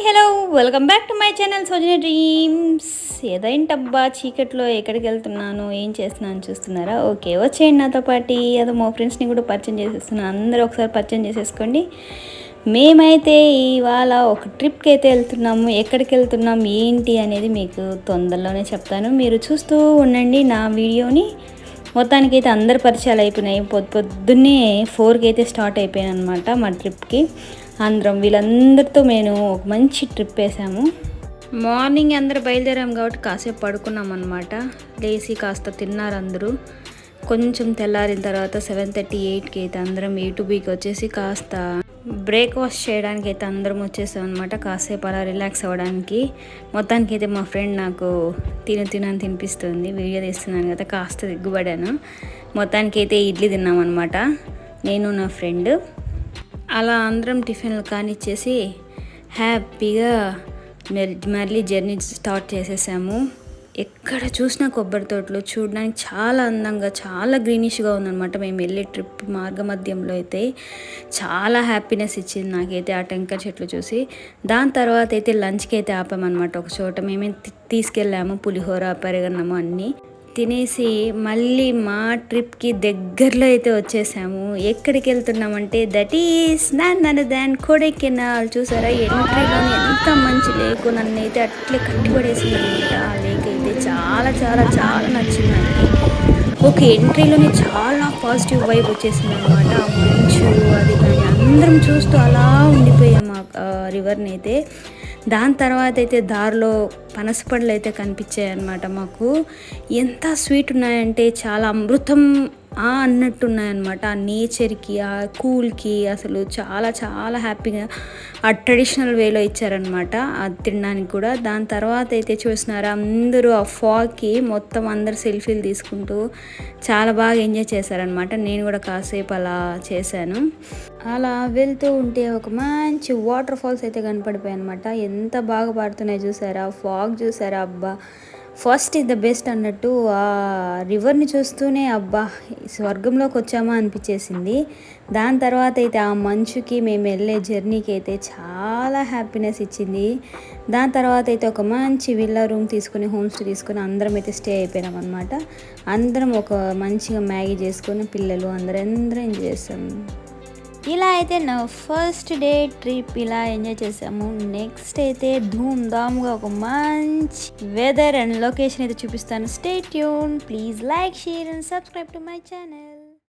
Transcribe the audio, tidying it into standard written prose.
Hello welcome back to my channel Soujanya dreams. ఏదేంటబ్బా చీకట్లో ఎక్కడికి వెళ్తున్నాను, ఏం చేస్తున్నాను చూస్తున్నారా? ఓకే, వచ్చేయండి నాతో పాటు. అదో మా ఫ్రెండ్స్ని కూడా పరిచయం చేసేస్తున్నాను. అందరూ ఒకసారి పరిచయం చేసేసుకోండి. మేమైతే ఇవాళ ఒక ట్రిప్కి అయితే వెళ్తున్నాము. ఎక్కడికి వెళ్తున్నాం ఏంటి అనేది మీకు తొందరలోనే చెప్తాను. మీరు చూస్తూ ఉండండి నా వీడియోని. మొత్తానికైతే అందరు పరిచయాలు అయిపోయినాయి. పొద్దున్నే 4కి అయితే స్టార్ట్ అయిపోయాను అనమాట మా ట్రిప్కి. అందరం వీళ్ళందరితో నేను ఒక మంచి ట్రిప్ వేసాము. మార్నింగ్ అందరు బయలుదేరాము కాబట్టి కాసేపు పడుకున్నాం అనమాట. లేచి కాస్త తిన్నారు అందరూ. కొంచెం తెల్లారిన తర్వాత 7:30, 8కి అయితే అందరం A2Bకి వచ్చేసి కాస్త బ్రేక్ఫాస్ట్ చేయడానికి అయితే అందరం వచ్చేసాం అనమాట. కాసేపు అలా రిలాక్స్ అవ్వడానికి. మొత్తానికి అయితే మా ఫ్రెండ్ నాకు తినని తినిపిస్తుంది. వీడియో తీస్తున్నాను కదా, కాస్త దిగ్గుపడాను. మొత్తానికి అయితే ఇడ్లీ తిన్నామన్నమాట నేను నా ఫ్రెండ్. అలా అందరం టిఫిన్లు కానిచ్చేసి హ్యాపీగా మళ్ళీ జర్నీ స్టార్ట్ చేసేసాము. ఎక్కడ చూసినా కొబ్బరి తోటలు చూడడానికి చాలా అందంగా, చాలా గ్రీనిష్గా ఉందన్నమాట. మేము వెళ్ళే ట్రిప్ మార్గమధ్యంలో అయితే చాలా హ్యాపీనెస్ ఇచ్చింది నాకైతే ఆ టెంకాయ చెట్లు చూసి. దాని తర్వాత అయితే లంచ్కి అయితే ఆపామన్నమాట ఒక చోట. మేమే తీసుకెళ్ళాము పులిహోర, పెరగన్నము అన్నీ తినేసి మళ్ళీ మా ట్రిప్కి దగ్గరలో అయితే వచ్చేసాము. ఎక్కడికి వెళ్తున్నామంటే that is none other than Kodaikanal. చూసారా ఎంట్రీలోని ఎంత మంచి లేకు, నన్ను అయితే అట్లే కట్టిపడేసింది అనమాట. ఆ లేక్ అయితే చాలా చాలా చాలా నచ్చింది నాకు. ఓకే, ఎంట్రీలోనే చాలా పాజిటివ్ వైబ్ వచ్చేసింది అనమాట. ఆ మంచు అది కానీ అందరం చూస్తూ అలా ఉండిపోయాము ఆ రివర్ని అయితే. దాని తర్వాత అయితే దారిలో పనసపళ్ళు అయితే కనిపించాయి అన్నమాట మాకు. ఎంత స్వీట్ ఉన్నాయంటే చాలా అమృతం అన్నట్టున్నాయన్నమాట. ఆ నేచర్కి, ఆ కూల్కి అసలు చాలా చాలా హ్యాపీగా ఆ ట్రెడిషనల్ వేలో ఇచ్చారనమాట అది తినడానికి కూడా. దాని తర్వాత అయితే చూసినారా అందరూ ఆ ఫాగ్కి మొత్తం అందరు సెల్ఫీలు తీసుకుంటూ చాలా బాగా ఎంజాయ్ చేశారనమాట. నేను కూడా కాసేపు అలా చేశాను. అలా వెళ్తూ ఉంటే ఒక మంచి వాటర్ ఫాల్స్ అయితే కనపడిపోయాయి అనమాట. ఎంత బాగా పాడుతున్నాయి చూసారా, ఫాగ్ చూసారా, అబ్బా ఫస్ట్ ఇస్ ద బెస్ట్ అన్నట్టు. ఆ రివర్ని చూస్తూనే అబ్బా స్వర్గంలోకి వచ్చామా అనిపించేసింది. దాని తర్వాత అయితే ఆ మంచుకి మేము వెళ్ళే జర్నీకి అయితే చాలా హ్యాపీనెస్ ఇచ్చింది. దాని తర్వాత అయితే ఒక మంచి విల్లా రూమ్ తీసుకుని, హోమ్ స్టే తీసుకుని అందరం అయితే స్టే అయిపోయినాం అనమాట. అందరం ఒక మంచిగా మ్యాగీ చేసుకొని పిల్లలు అందరం ఎంజాయ్ చేస్తాం. ఇలా అయితే నా ఫస్ట్ డే ట్రిప్ ఇలా ఎంజాయ్ చేసాము. నెక్స్ట్ అయితే ధూమ్ధామ్గా ఒక మంచి వెదర్ అండ్ లొకేషన్ అయితే చూపిస్తాను. Stay tune, please like, share and subscribe to my channel.